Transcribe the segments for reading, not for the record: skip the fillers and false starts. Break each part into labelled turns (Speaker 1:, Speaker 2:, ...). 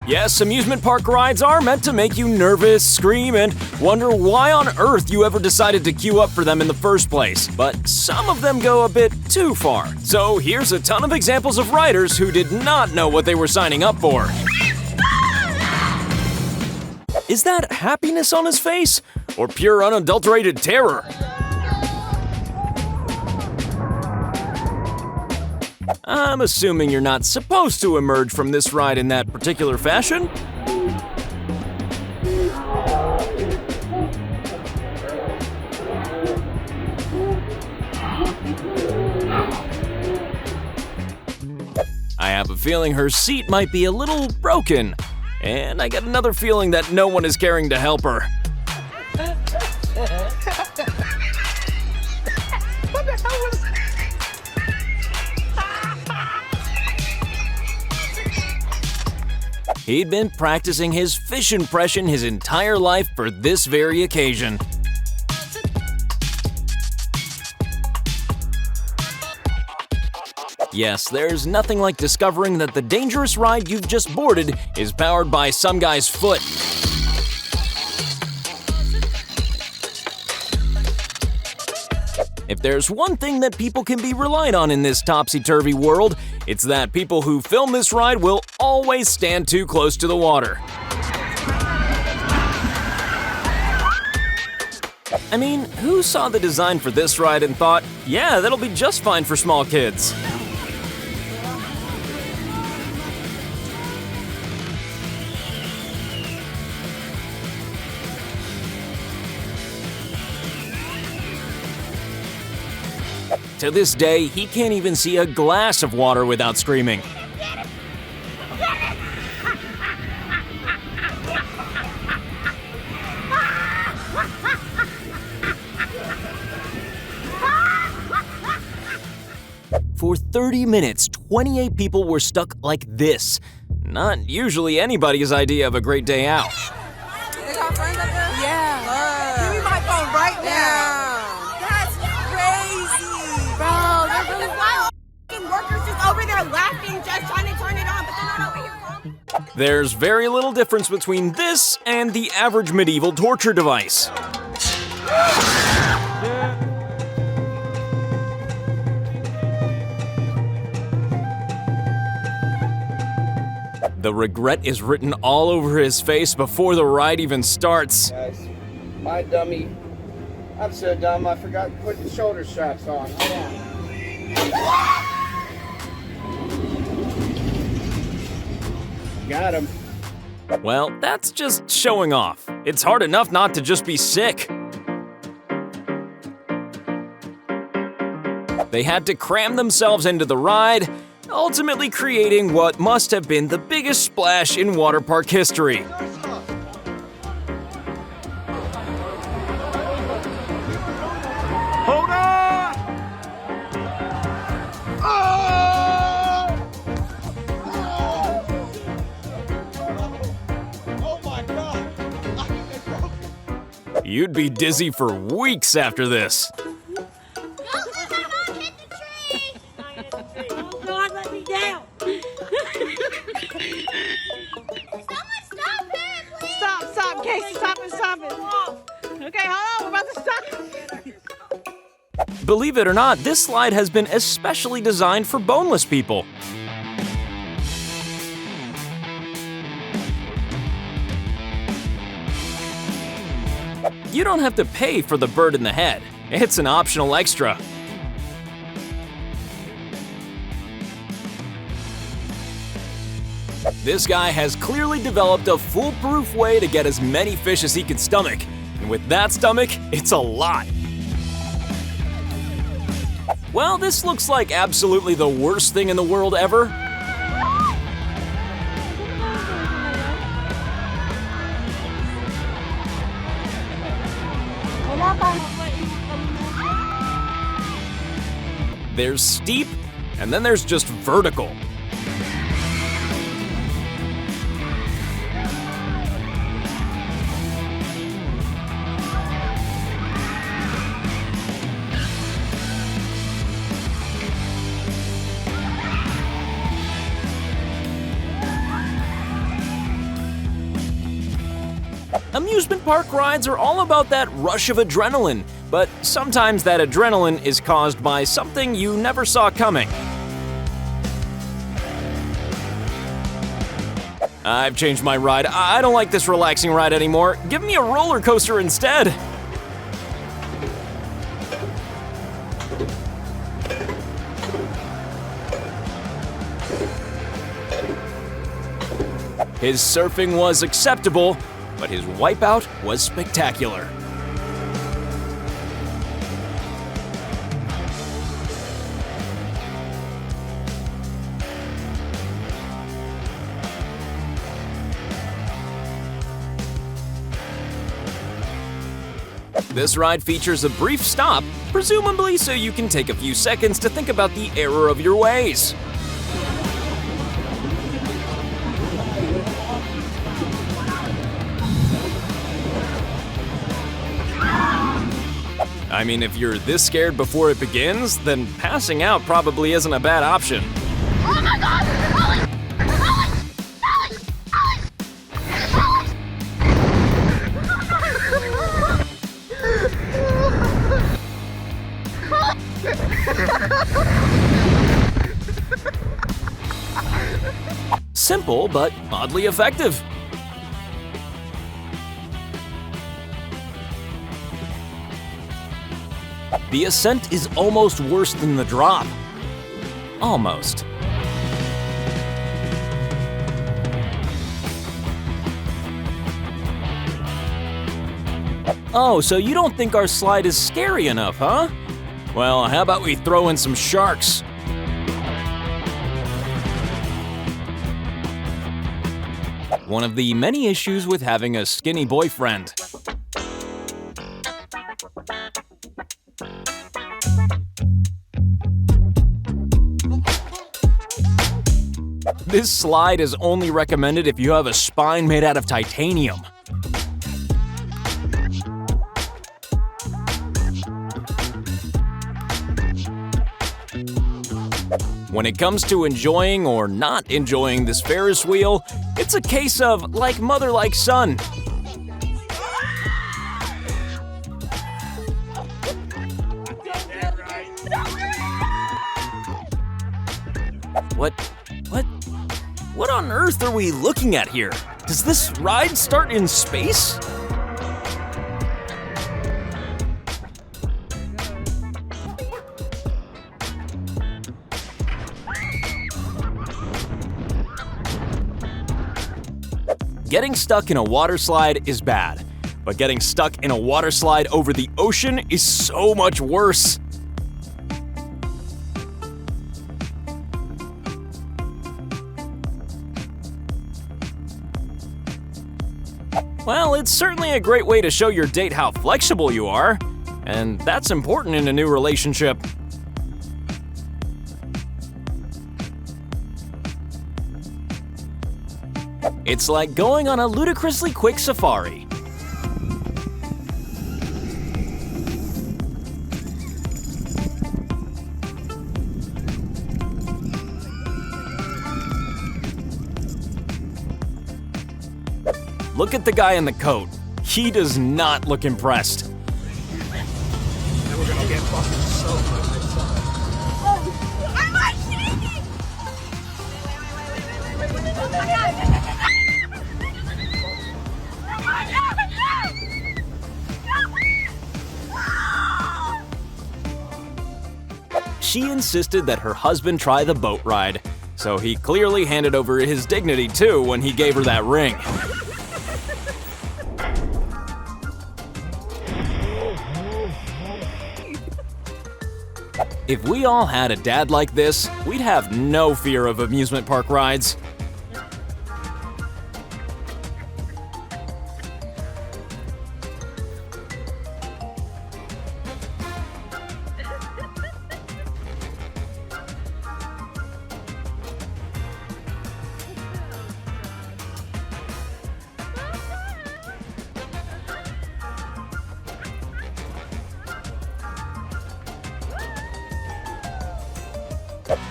Speaker 1: Yes, amusement park rides are meant to make you nervous, scream, and wonder why on earth you ever decided to queue up for them in the first place. But some of them go a bit too far. So here's a ton of examples of riders who did not know what they were signing up for. Is that happiness on his face? Or pure unadulterated terror? I'm assuming you're not supposed to emerge from this ride in that particular fashion. I have a feeling her seat might be a little broken, and I get another feeling that no one is caring to help her.
Speaker 2: What the hell was that?
Speaker 1: He'd been practicing his fish impression his entire life for this very occasion. Yes, there's nothing like discovering that the dangerous ride you've just boarded is powered by some guy's foot. If there's one thing that people can be relied on in this topsy-turvy world, it's that people who film this ride will always stand too close to the water. I mean, who saw the design for this ride and thought, yeah, that'll be just fine for small kids? To this day, he can't even see a glass of water without screaming. For 30 minutes, 28 people were stuck like this. Not usually anybody's idea of a great day out.
Speaker 2: They got friends up there? Yeah. Give me my phone right now. That's crazy. Bro, they're really wild. Workers just over there laughing, just trying to turn it on, but they're not over here.
Speaker 1: There's very little difference between this and the average medieval torture device. The regret is written all over his face before the ride even starts.
Speaker 3: Guys, my dummy. I'm so dumb, I forgot to put the shoulder straps on. Hold on. Got him.
Speaker 1: Well, that's just showing off. It's hard enough not to just be sick. They had to cram themselves into the ride, ultimately creating what must have been the biggest splash in water park history.
Speaker 3: Hold on! Oh my God!
Speaker 1: You'd be dizzy for weeks after this.
Speaker 2: Okay, hold on, we're about to stop.
Speaker 1: Believe it or not, this slide has been especially designed for boneless people. You don't have to pay for the bird in the head. It's an optional extra. This guy has clearly developed a foolproof way to get as many fish as he can stomach. And with that stomach, it's a lot. Well, this looks like absolutely the worst thing in the world ever. There's steep, and then there's just vertical. Amusement park rides are all about that rush of adrenaline, but sometimes that adrenaline is caused by something you never saw coming. I've changed my ride. I don't like this relaxing ride anymore. Give me a roller coaster instead. His surfing was acceptable, but his wipeout was spectacular. This ride features a brief stop, presumably so you can take a few seconds to think about the error of your ways. I mean, if you're this scared before it begins, then passing out probably isn't a bad option.
Speaker 4: Oh my God! Ollie!
Speaker 1: Simple, but oddly effective. The ascent is almost worse than the drop. Almost. Oh, so you don't think our slide is scary enough, huh? Well, how about we throw in some sharks? One of the many issues with having a skinny boyfriend. This slide is only recommended if you have a spine made out of titanium. When it comes to enjoying or not enjoying this Ferris wheel, it's a case of like mother, like son. What on earth are we looking at here? Does this ride start in space? Getting stuck in a water slide is bad, but getting stuck in a water slide over the ocean is so much worse. Well, it's certainly a great way to show your date how flexible you are, and that's important in a new relationship. It's like going on a ludicrously quick safari. Look at the guy in the coat. He does not look impressed.
Speaker 4: Then we're gonna get fucking so I'm like shaking!
Speaker 1: She insisted that her husband try the boat ride, so he clearly handed over his dignity too when he gave her that ring. If we all had a dad like this, we'd have no fear of amusement park rides.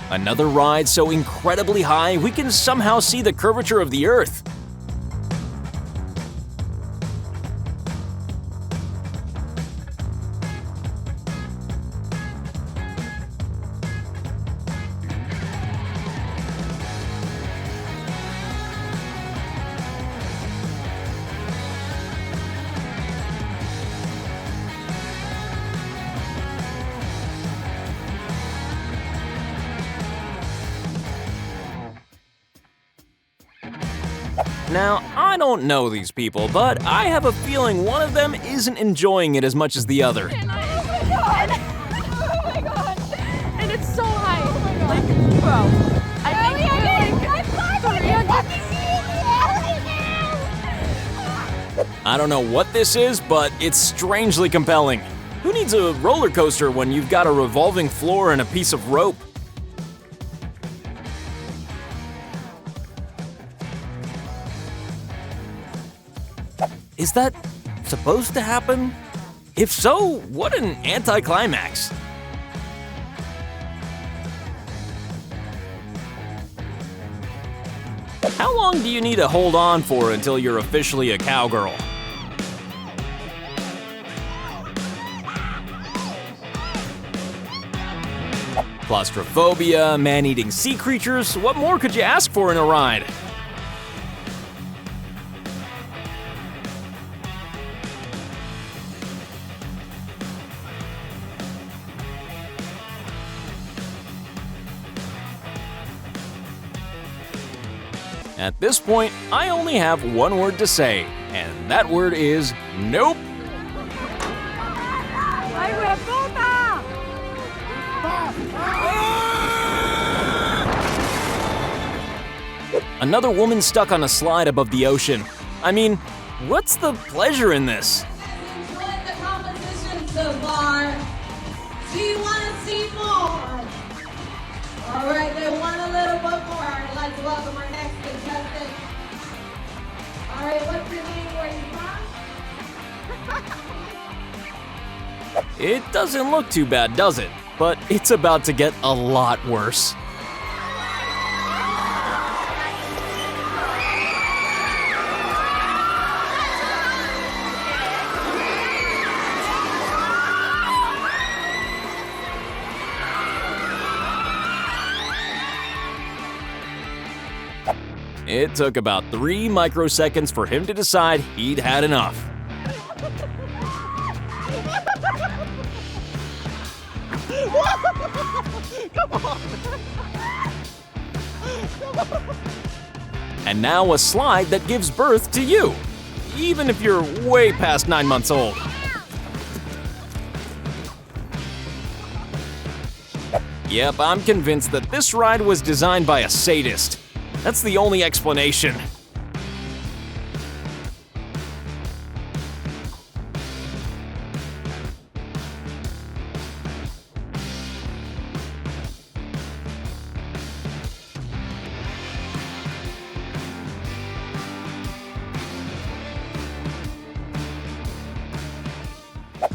Speaker 1: Another ride so incredibly high we can somehow see the curvature of the Earth. Now, I don't know these people, but I have a feeling one of them isn't enjoying it as much as the other.
Speaker 5: Oh my god! Oh my god! And it's so high. Oh my god. Like, bro, I think we're like 300.
Speaker 1: I don't know what this is, but it's strangely compelling. Who needs a roller coaster when you've got a revolving floor and a piece of rope? Is that supposed to happen? If so, what an anticlimax. How long do you need to hold on for until you're officially a cowgirl? Claustrophobia, man-eating sea creatures, what more could you ask for in a ride? At this point, I only have one word to say, and that word is nope. Another woman stuck on a slide above the ocean. I mean, what's the pleasure in this?
Speaker 6: Enjoyed the competition so far. Do you want to see more? All right, they want a little bit more. I'd like to welcome our next contestant. All right, what's your name? Where you from?
Speaker 1: It doesn't look too bad, does it? But it's about to get a lot worse. It took about 3 microseconds for him to decide he'd had enough. And now a slide that gives birth to you, even if you're way past 9 months old. Yep, I'm convinced that this ride was designed by a sadist. That's the only explanation.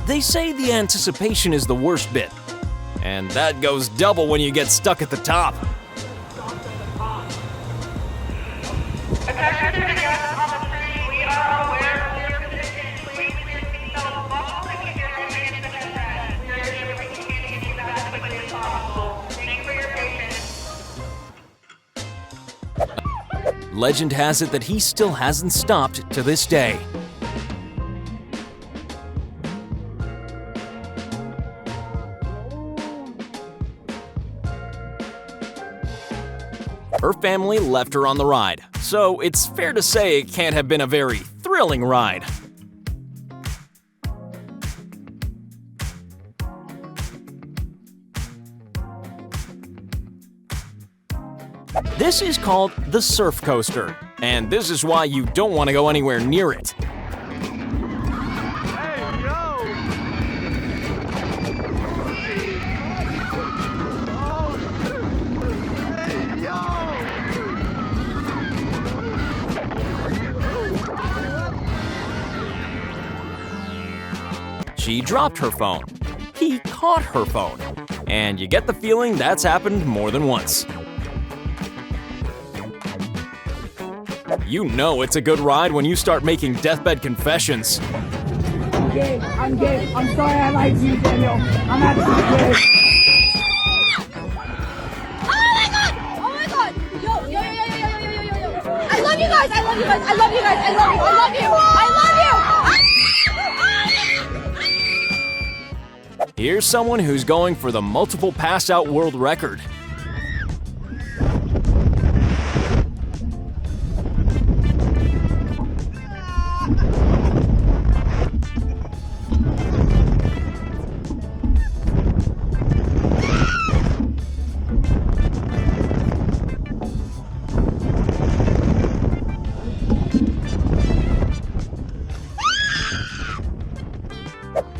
Speaker 1: They say the anticipation is the worst bit, and that goes double when you get stuck at the top.
Speaker 7: Attention to the guests on the screen, we are aware of your position. Please clear yourself off the computer and the headset. We are here to communicate you as quickly as possible. Thank you for your patience.
Speaker 1: Legend has it that he still hasn't stopped to this day. Her family left her on the ride, so it's fair to say it can't have been a very thrilling ride. This is called the surf coaster, and this is why you don't want to go anywhere near it. She dropped her phone. He caught her phone. And you get the feeling that's happened more than once. You know it's a good ride when you start making deathbed confessions.
Speaker 8: I'm gay. I'm gay. I'm sorry I lied to you, Daniel. I'm actually gay.
Speaker 5: Oh my god! Oh my god! Yo! I love you guys! I love you guys! I love you guys! I love you! I love you! I love you!
Speaker 1: Here's someone who's going for the multiple pass-out world record.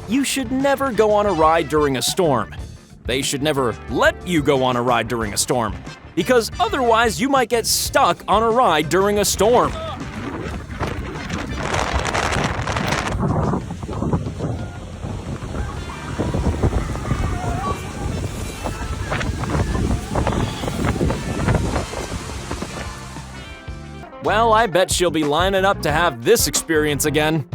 Speaker 1: You should never go on a ride during a storm. They should never let you go on a ride during a storm, because otherwise you might get stuck on a ride during a storm. Well, I bet she'll be lining up to have this experience again.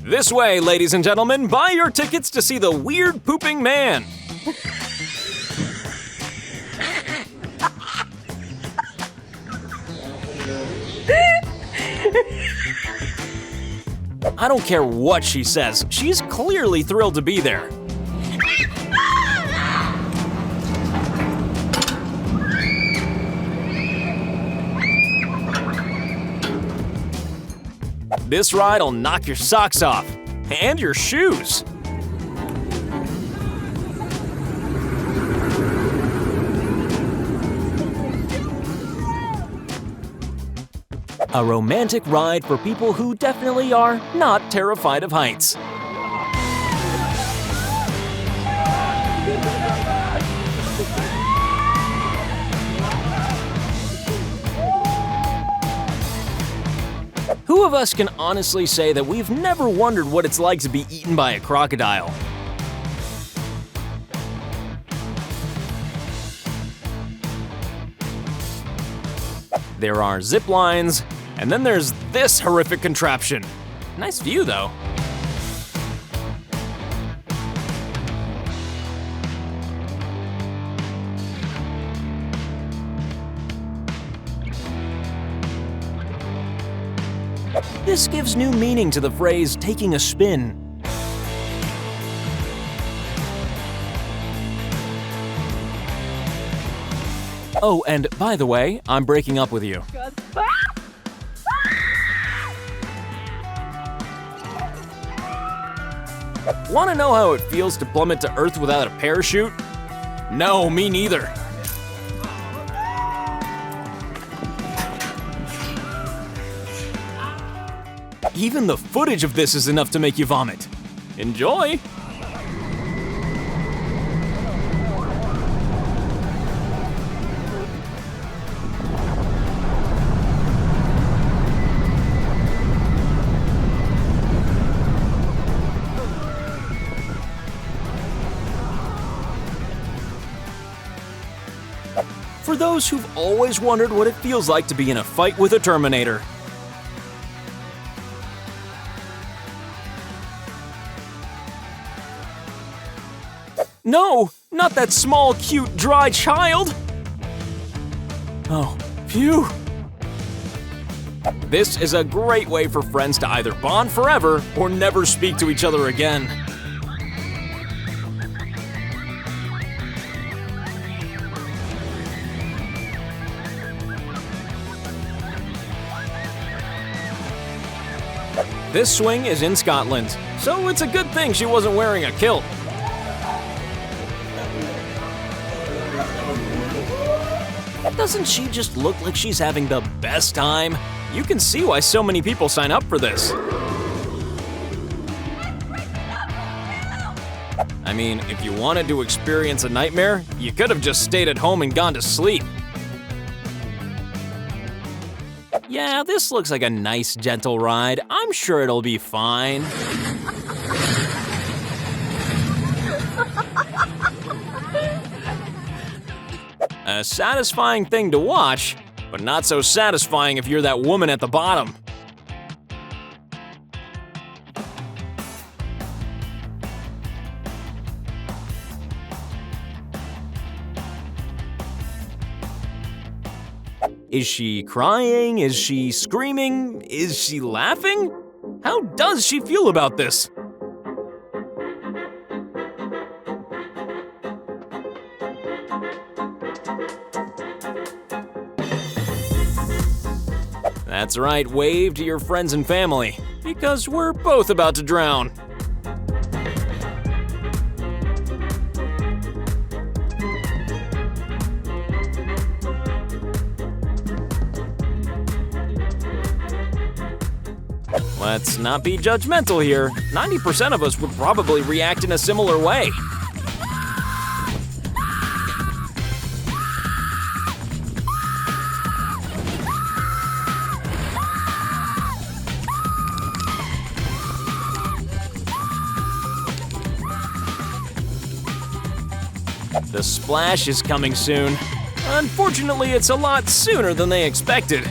Speaker 1: This way, ladies and gentlemen, buy your tickets to see the weird pooping man. I don't care what she says, she's clearly thrilled to be there. This ride'll knock your socks off, and your shoes. A romantic ride for people who definitely are not terrified of heights. Who of us can honestly say that we've never wondered what it's like to be eaten by a crocodile? There are zip lines, and then there's this horrific contraption. Nice view, though. This gives new meaning to the phrase taking a spin. Oh, and by the way, I'm breaking up with you. Want to know how it feels to plummet to Earth without a parachute? No, me neither. Even the footage of this is enough to make you vomit. Enjoy! For those who've always wondered what it feels like to be in a fight with a Terminator. No, not that small, cute, dry child! Oh, phew! This is a great way for friends to either bond forever or never speak to each other again. This swing is in Scotland, so it's a good thing she wasn't wearing a kilt. Doesn't she just look like she's having the best time? You can see why so many people sign up for this. I mean, if you wanted to experience a nightmare, you could have just stayed at home and gone to sleep. Yeah, this looks like a nice, gentle ride. I'm sure it'll be fine. A satisfying thing to watch, but not so satisfying if you're that woman at the bottom. Is she crying? Is she screaming? Is she laughing? How does she feel about this? That's right, wave to your friends and family, because we're both about to drown. Let's not be judgmental here. 90% of us would probably react in a similar way. The splash is coming soon. Unfortunately, it's a lot sooner than they expected.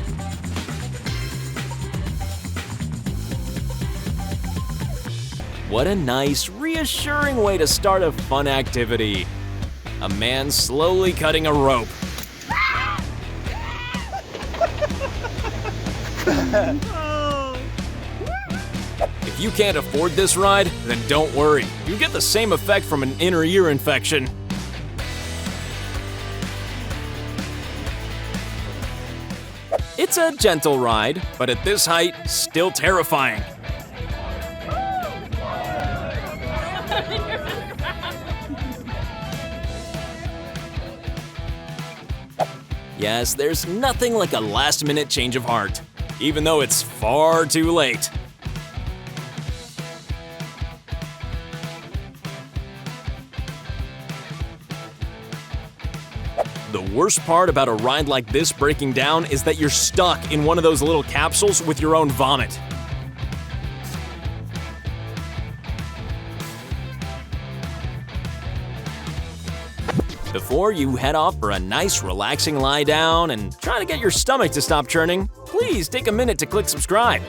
Speaker 1: What a nice, reassuring way to start a fun activity. A man slowly cutting a rope. If you can't afford this ride, then don't worry. You get the same effect from an inner ear infection. It's a gentle ride, but at this height, still terrifying. Yes, there's nothing like a last-minute change of heart, even though it's far too late. The worst part about a ride like this breaking down is that you're stuck in one of those little capsules with your own vomit. Before you head off for a nice relaxing lie down and try to get your stomach to stop churning, please take a minute to click subscribe.